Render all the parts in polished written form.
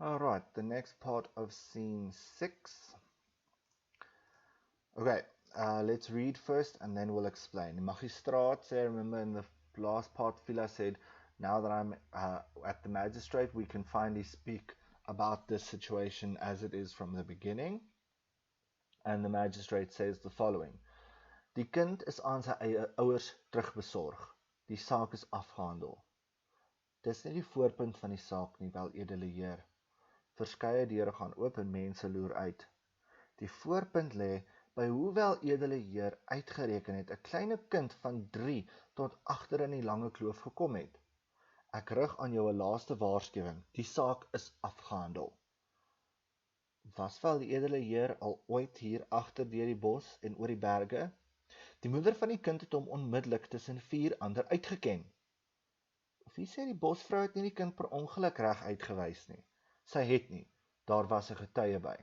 Alright, the next part of scene 6. Okay, let's read first and then we'll explain. The magistraat said, remember in the last part, Fiela said, now that I'm at the magistrate, we can finally speak about this situation as it is from the beginning. And the magistrate says the following. Die kind is aan sy eie ouers terugbesorg. Die saak is afgehandel. Dis nie die voorpunt van die saak nie, wel edele heer. Verskeie deure gaan oop en mense loer uit. Die voorpunt lê by hoe wel edele heer uitgereken het 'n kleine kind van 3 tot agter in die lange kloof gekom het. Ek rig aan jou 'n laaste waarskuwing. Die saak is afgehandel. Was wel die edele heer al ooit hier agter deur die bos en oor die berge? Die moeder van die kind het hom onmiddellik tussen 4 ander uitgeken. Wie sê die bosvrou het nie die kind per ongeluk reg uitgewys nie? Sy het nie, daar was 'n getuie by.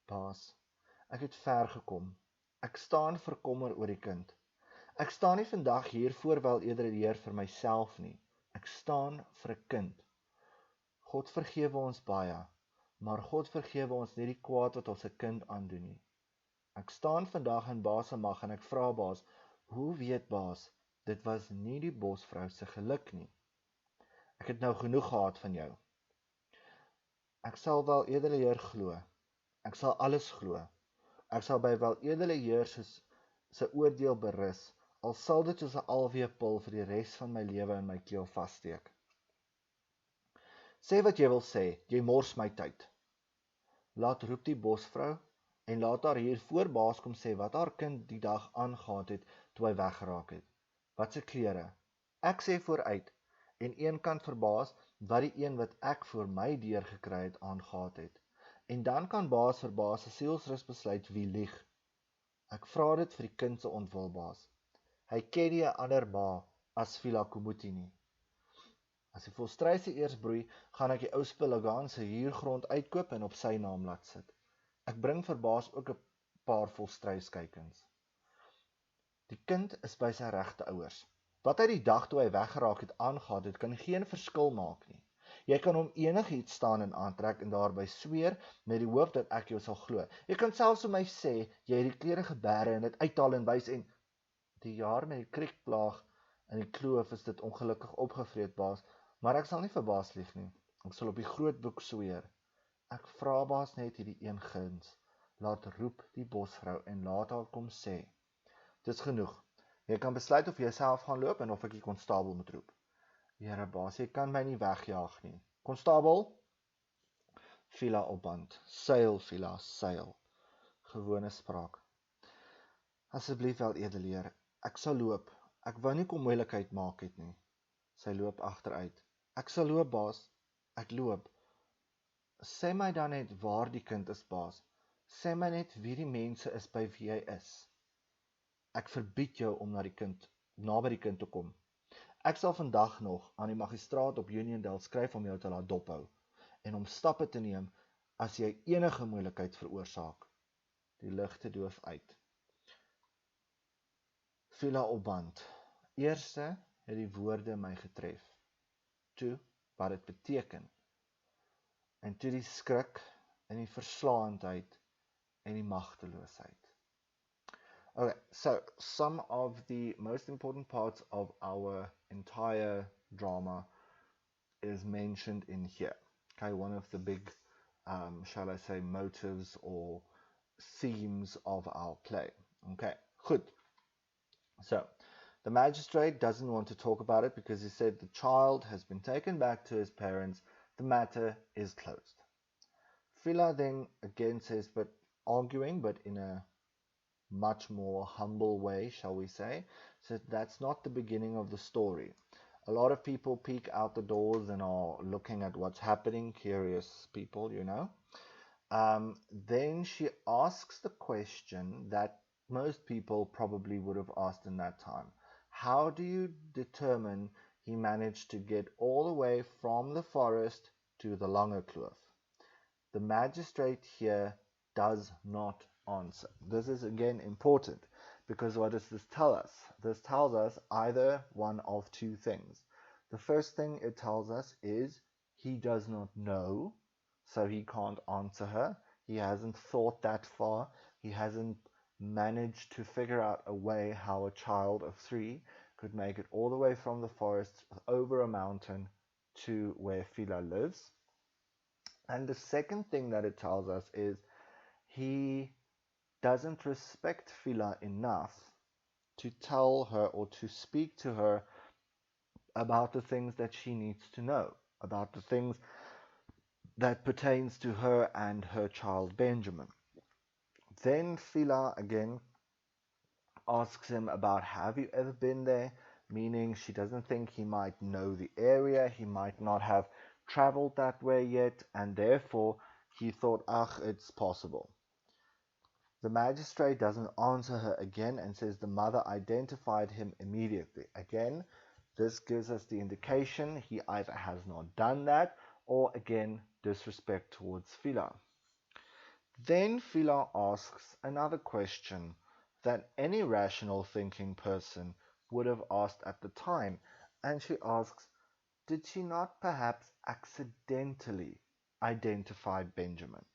Baas, ek het ver gekom. Ek staan verkommer oor die kind. Ek staan nie vandag hier voor wel edele heer vir myself nie. Ek staan vir 'n kind. God vergewe ons baie, maar God vergewe ons nie die kwaad wat ons 'n kind aandoen nie. Ek staan vandag in baas se mag en ek vra baas, hoe weet baas, dit was nie die bosvrou se geluk nie. Ek het nou genoeg gehad van jou. Ek sal wel edele heer glo. Ek sal alles glo. Ek sal by wel edele heer se oordeel berus, al sal dit soos 'n alweepil vir die res van my lewe in my keel vassteek. Sê wat jy wil sê, jy mors my tyd. Laat roep die bosvrou en laat haar hier voor baas kom sê wat haar kind die dag aangegaan het toe hy weggeraak het. Wat se klere? Ek sê vooruit en een kan verbaas wat die een wat ek voor my deur gekry het aangegaan het. En dan kan baas vir baas se sielsrus besluit wie lieg. Ek vra dit vir die kind se ontwil baas. Hy ken nie 'n ander ma as Fiela nie. As die volstryse eers broei, gaan ek die ou Spilligaan se huurgrond uitkoop en op sy naam laat sit. Ek bring vir baas ook 'n paar volstryskuikens. Die kind is by sy regte ouers. Wat hy die dag toe hy weggeraak het aangegaan het, kan geen verskil maak nie. Jy kan hom enigiets staan en aantrek en daarby sweer met die hoop dat ek jou sal glo. Jy kan selfs vir my sê jy het die klere geberre en dit uithaal en wys en die jaar met die kriekplaag in die kloof is dit ongelukkig opgevreet baas, maar ek sal nie vir baas lieg nie. Ek sal op die groot boek sweer. Ek vra baas net hierdie een guns. Laat roep die bosvrou en laat haar kom sê. Dis genoeg. Jy kan besluit of jy self gaan loop en of ek die konstabel moet roep. Here baas, jy kan my nie wegjaag nie. Konstabel? Fiela op band. Seil, Fiela, seil. Gewone spraak. Asseblief wel edele heer, ek sal loop. Ek wou nie kom moeilikheid maak het nie. Sy loop agteruit. Ek sal loop baas. Ek loop. Sê my dan net waar die kind is baas. Sê my net wie die mense is by wie hy is. Ek verbied jou om naby die kind te kom. Ek sal vandag nog aan die magistraat op Uniondale skryf om jou te laat dophou en om stappe te neem as jy enige moeilikheid veroorsaak. Die ligte doof uit. Fiela op band. Eerste het die woorde my getref. Toe wat dit beteken. En toe die skrik en die verslaandheid en die magteloosheid. Okay, so some of the most important parts of our entire drama is mentioned in here. Okay, one of the big, shall I say, motives or themes of our play. Okay, goed. So, the magistrate doesn't want to talk about it because he said the child has been taken back to his parents. The matter is closed. Fiela then again says, but arguing, but in a much more humble way, shall we say, so that's not the beginning of the story. A lot of people peek out the doors and are looking at what's happening, curious people, you know. Then she asks the question that most people probably would have asked in that time. How do you determine he managed to get all the way from the forest to the Lange Kloof? The magistrate here does not answer. This is again important because what does this tell us? This tells us either one of two things. The first thing it tells us is he does not know, so he can't answer her. He hasn't thought that far. He hasn't managed to figure out a way how a child of 3 could make it all the way from the forest over a mountain to where Fiela lives. And the second thing that it tells us is he doesn't respect Fiela enough to tell her or to speak to her about the things that she needs to know, about the things that pertains to her and her child Benjamin. Then Fiela again asks him about, have you ever been there? Meaning she doesn't think he might know the area, he might not have traveled that way yet, and therefore he thought, it's possible. The magistrate doesn't answer her again and says the mother identified him immediately. Again, this gives us the indication he either has not done that or again disrespect towards Fiela. Then Fiela asks another question that any rational thinking person would have asked at the time, and she asks, did she not perhaps accidentally identify Benjamin?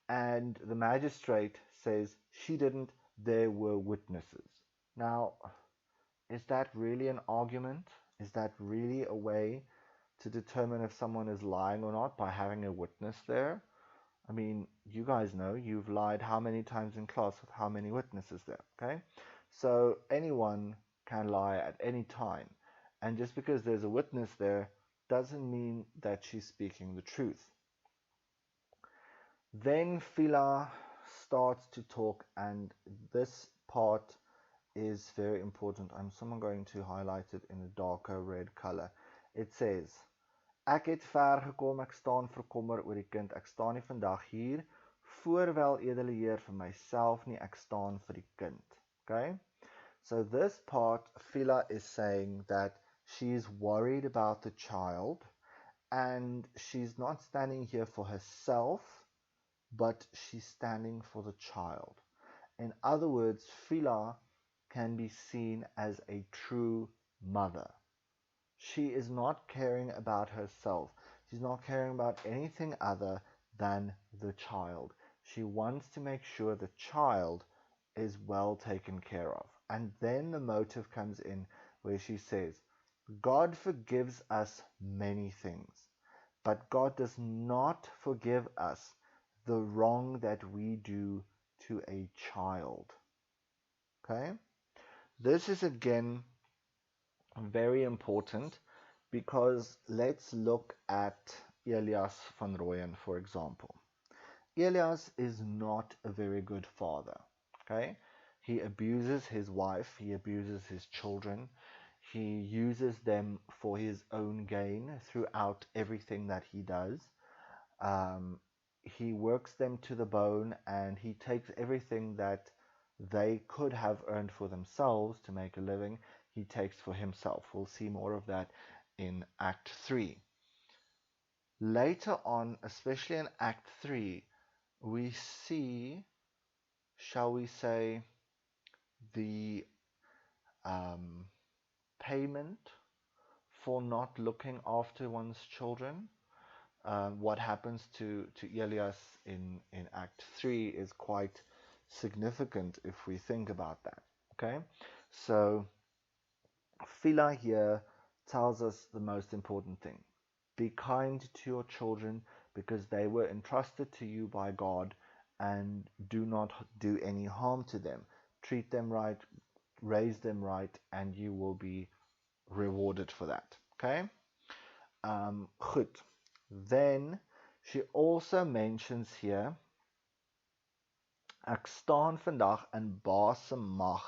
And the magistrate says she didn't, there were witnesses. Now, is that really an argument? Is that really a way to determine if someone is lying or not by having a witness there? I mean, you guys know you've lied how many times in class with how many witnesses there, okay? So anyone can lie at any time. And just because there's a witness there doesn't mean that she's speaking the truth. Then Fiela starts to talk, and this part is very important. I'm somehow going to highlight it in a darker red color. It says, ek het ver gekom, ek staan verkommer oor die kind, ek staan nie vandag hier, voorwel edele Heer vir myself nie, ek staan vir die kind. Okay? So this part, Fiela is saying that she's worried about the child, and she's not standing here for herself, but she's standing for the child. In other words, Fiela can be seen as a true mother. She is not caring about herself. She's not caring about anything other than the child. She wants to make sure the child is well taken care of. And then the motive comes in where she says, God forgives us many things, but God does not forgive us the wrong that we do to a child. Okay? This is again very important because let's look at Elias van Rooyen, for example. Elias is not a very good father. Okay? He abuses his wife, he abuses his children, he uses them for his own gain throughout everything that he does. He works them to the bone, and he takes everything that they could have earned for themselves to make a living, he takes for himself. We'll see more of that in Act 3. Later on, especially in Act 3, we see, shall we say, the payment for not looking after one's children. What happens to Elias in Act 3 is quite significant if we think about that. Okay, so Fiela here tells us the most important thing. Be kind to your children because they were entrusted to you by God, and do not do any harm to them. Treat them right, raise them right, and you will be rewarded for that. Okay? Goed. Then she also mentions here, ek staan vandag in baas se mag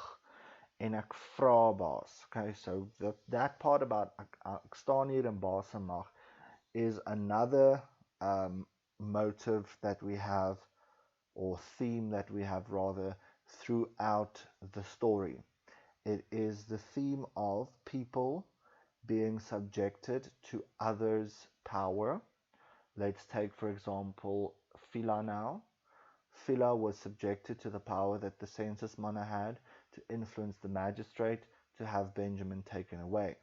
en ek vra baas. Okay, so that part about ek staan hier in baas se mag is another motive that we have, or theme that we have rather, throughout the story. It is the theme of people being subjected to others' power. Let's take, for example, Fiela now. Fiela was subjected to the power that the census manne had to influence the magistrate to have Benjamin taken away.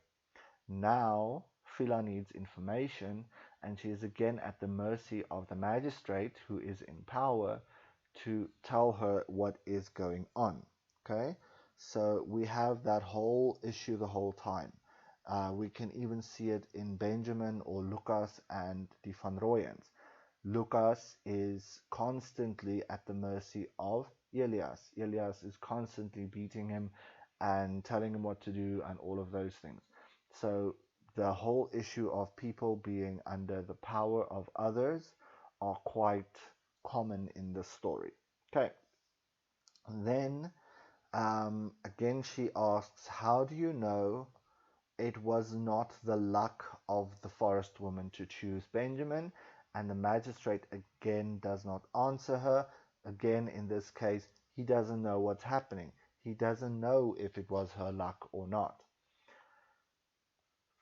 Now, Fiela needs information, and she is again at the mercy of the magistrate who is in power to tell her what is going on. Okay, so we have that whole issue the whole time. We can even see it in Benjamin or Lucas and the Van Rooyens. Lucas is constantly at the mercy of Elias. Elias is constantly beating him and telling him what to do and all of those things. So the whole issue of people being under the power of others are quite common in the story. Okay. Then again she asks, how do you know it was not the luck of the forest woman to choose Benjamin? And the magistrate again does not answer her. Again, in this case, he doesn't know what's happening. He doesn't know if it was her luck or not.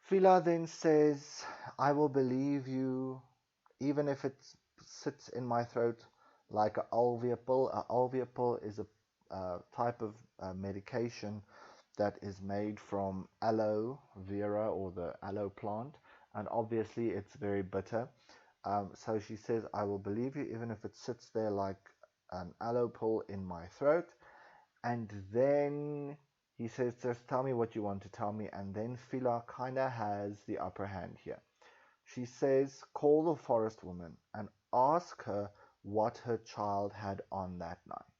Fiela then says, I will believe you even if it sits in my throat like an alvear pill. An alvear pill is a type of medication that is made from aloe vera or the aloe plant, and obviously it's very bitter. So she says, I will believe you even if it sits there like an aloe pill in my throat. And then he says, just tell me what you want to tell me. And then Fiela kind of has the upper hand here. She says, call the forest woman and ask her what her child had on that night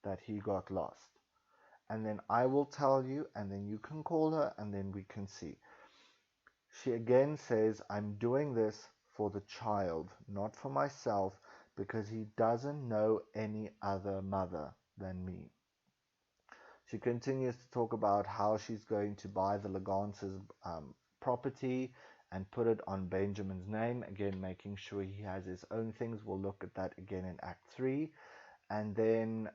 that he got lost. And then I will tell you, and then you can call her, and then we can see. She again says, I'm doing this for the child, not for myself, because he doesn't know any other mother than me. She continues to talk about how she's going to buy the Legance's property and put it on Benjamin's name, again making sure he has his own things. We'll look at that again in Act 3. And then,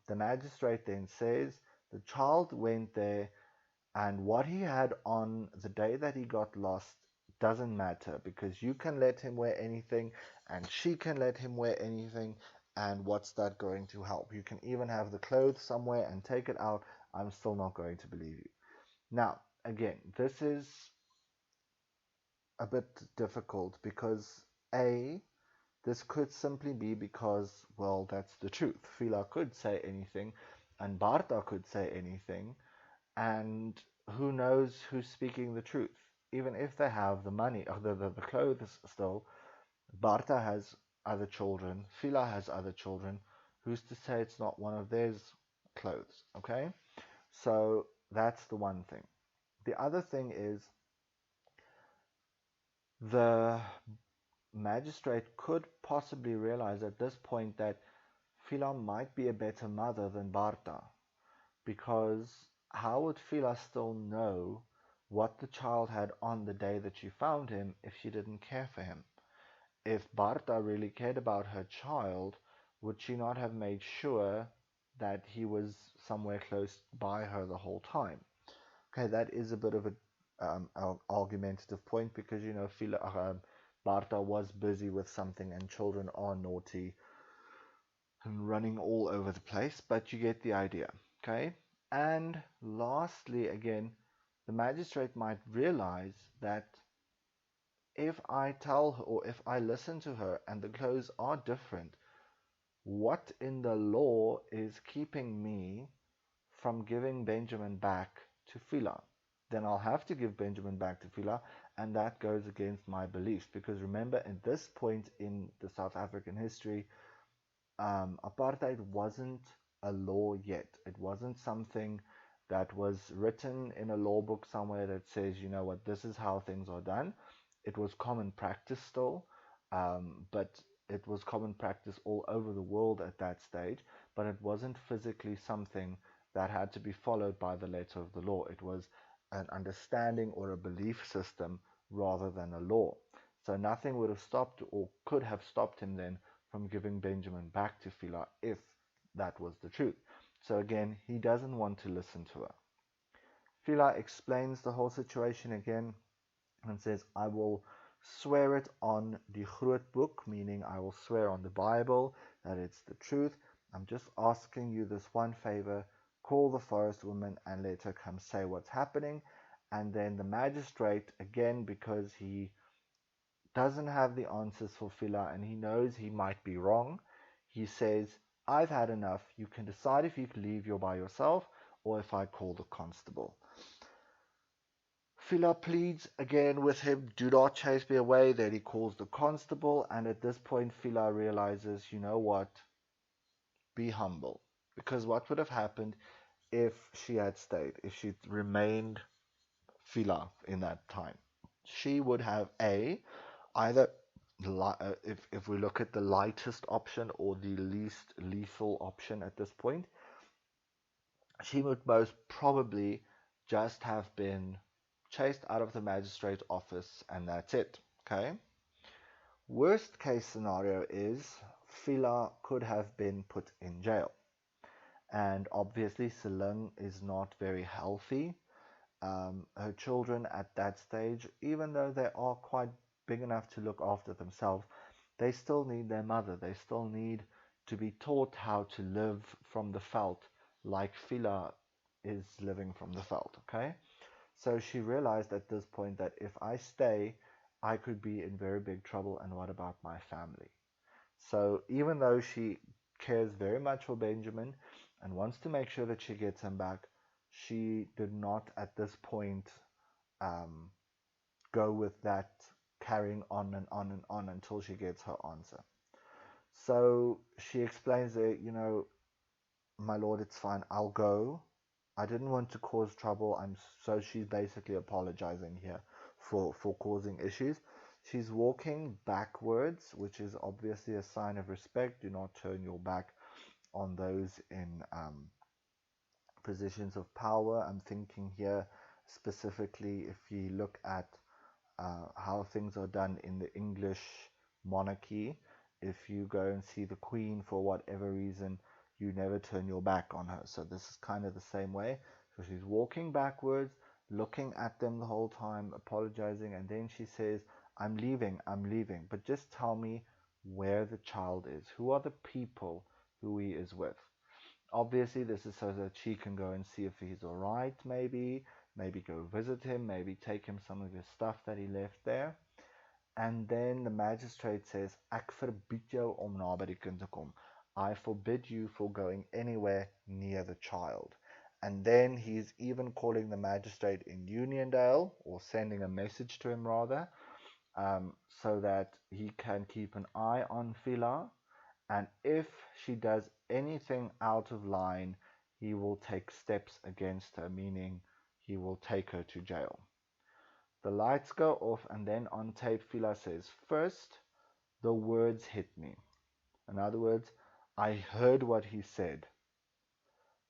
the magistrate then says the child went there, and what he had on the day that he got lost doesn't matter, because you can let him wear anything and she can let him wear anything, and what's that going to help? You can even have the clothes somewhere and take it out. I'm still not going to believe you. Now, again, this is a bit difficult because this could simply be because, well, that's the truth. Fiela could say anything, and Barta could say anything, and who knows who's speaking the truth. Even if they have the money, or the clothes still, Barta has other children, Fiela has other children. Who's to say it's not one of theirs clothes, okay? So that's the one thing. The other thing is the magistrate could possibly realize at this point that Fiela might be a better mother than Barta, because how would Fiela still know what the child had on the day that she found him if she didn't care for him? If Barta really cared about her child, would she not have made sure that he was somewhere close by her the whole time? Okay, that is a bit of a argumentative point, because Barta was busy with something, and children are naughty and running all over the place, but you get the idea. Okay, and lastly, again, the magistrate might realize that if I tell her, or if I listen to her and the clothes are different, what in the law is keeping me from giving Benjamin back to Fiela? Then I'll have to give Benjamin back to Fiela, and that goes against my beliefs. Because remember, at this point in the South African history, apartheid wasn't a law yet. It wasn't something that was written in a law book somewhere that says, you know what, this is how things are done. It was common practice still, but it was common practice all over the world at that stage, but it wasn't physically something that had to be followed by the letter of the law. It was an understanding or a belief system rather than a law. So nothing would have stopped, or could have stopped him then, from giving Benjamin back to Fiela if that was the truth. So again, he doesn't want to listen to her. Fiela explains the whole situation again and says, I will swear it on the Groot book, meaning I will swear on the Bible that it's the truth. I'm just asking you this one favor. Call the forest woman and let her come say what's happening. And then the magistrate, again, because he doesn't have the answers for Fiela and he knows he might be wrong. He says, I've had enough. You can decide if you leave by yourself or if I call the constable. Fiela pleads again with him, do not chase me away. Then he calls the constable, and at this point Fiela realizes, you know what, be humble. Because what would have happened if she had stayed, if she'd remained Fiela in that time? She would have either if we look at the lightest option or the least lethal option at this point, she would most probably just have been chased out of the magistrate's office and that's it. Okay. Worst case scenario is Fiela could have been put in jail. And obviously Celine is not very healthy. Her children at that stage, even though they are quite big enough to look after themselves, they still need their mother. They still need to be taught how to live from the veld like Fiela is living from the veld. Okay, so she realized at this point that if I stay, I could be in very big trouble, and what about my family? So even though she cares very much for Benjamin and wants to make sure that she gets him back, she did not at this point um, go with that carrying on and on and on until she gets her answer. So she explains that, my lord, it's fine, I'll go. I didn't want to cause trouble. So she's basically apologizing here for causing issues. She's walking backwards, which is obviously a sign of respect. Do not turn your back on those in positions of power. I'm thinking here specifically if you look at how things are done in the English monarchy. If you go and see the Queen for whatever reason, you never turn your back on her. So this is kind of the same way. So she's walking backwards, looking at them the whole time, apologizing, and then she says, I'm leaving, but just tell me where the child is. Who are the people who he is with? Obviously, this is so that she can go and see if he's alright, maybe go visit him, maybe take him some of his stuff that he left there. And then the magistrate says, Ek verbied jou om naby die kind te kom. I forbid you for going anywhere near the child. And then he's even calling the magistrate in Uniondale, or sending a message to him rather, so that he can keep an eye on Fiela. And if she does anything out of line, he will take steps against her, meaning he will take her to jail. The lights go off, and then on tape, Fiela says, first, the words hit me. In other words, I heard what he said,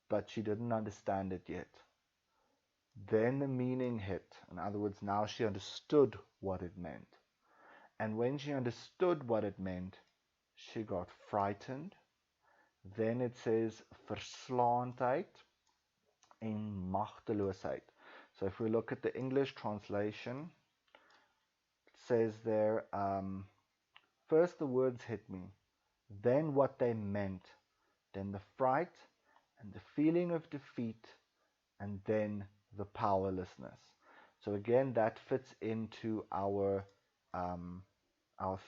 but she didn't understand it yet. Then the meaning hit. In other words, now she understood what it meant. And when she understood what it meant, she got frightened. Then it says verslaandheid en magteloosheid. So if we look at the English translation, it says there, first the words hit me, then what they meant, then the fright and the feeling of defeat, and then the powerlessness. So again, that fits into our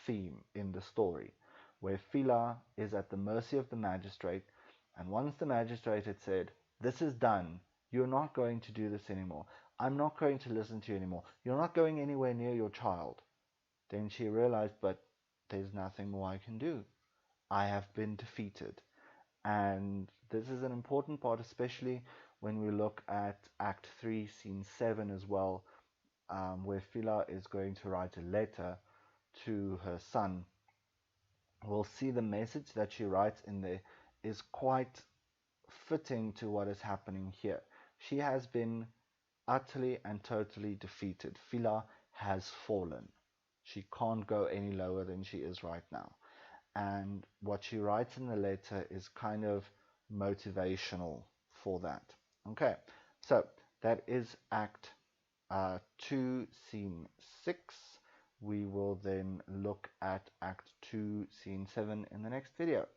theme in the story, where Fiela is at the mercy of the magistrate, and once the magistrate had said, this is done, you're not going to do this anymore, I'm not going to listen to you anymore, you're not going anywhere near your child, then she realized, but there's nothing more I can do. I have been defeated. And this is an important part, especially when we look at Act 3, Scene 7 as well, where Fiela is going to write a letter to her son. We'll see the message that she writes in there is quite fitting to what is happening here. She has been utterly and totally defeated. Fiela has fallen. She can't go any lower than she is right now. And what she writes in the letter is kind of motivational for that. Okay, so that is Act 2, Scene 6. We will then look at Act 2, Scene 7 in the next video.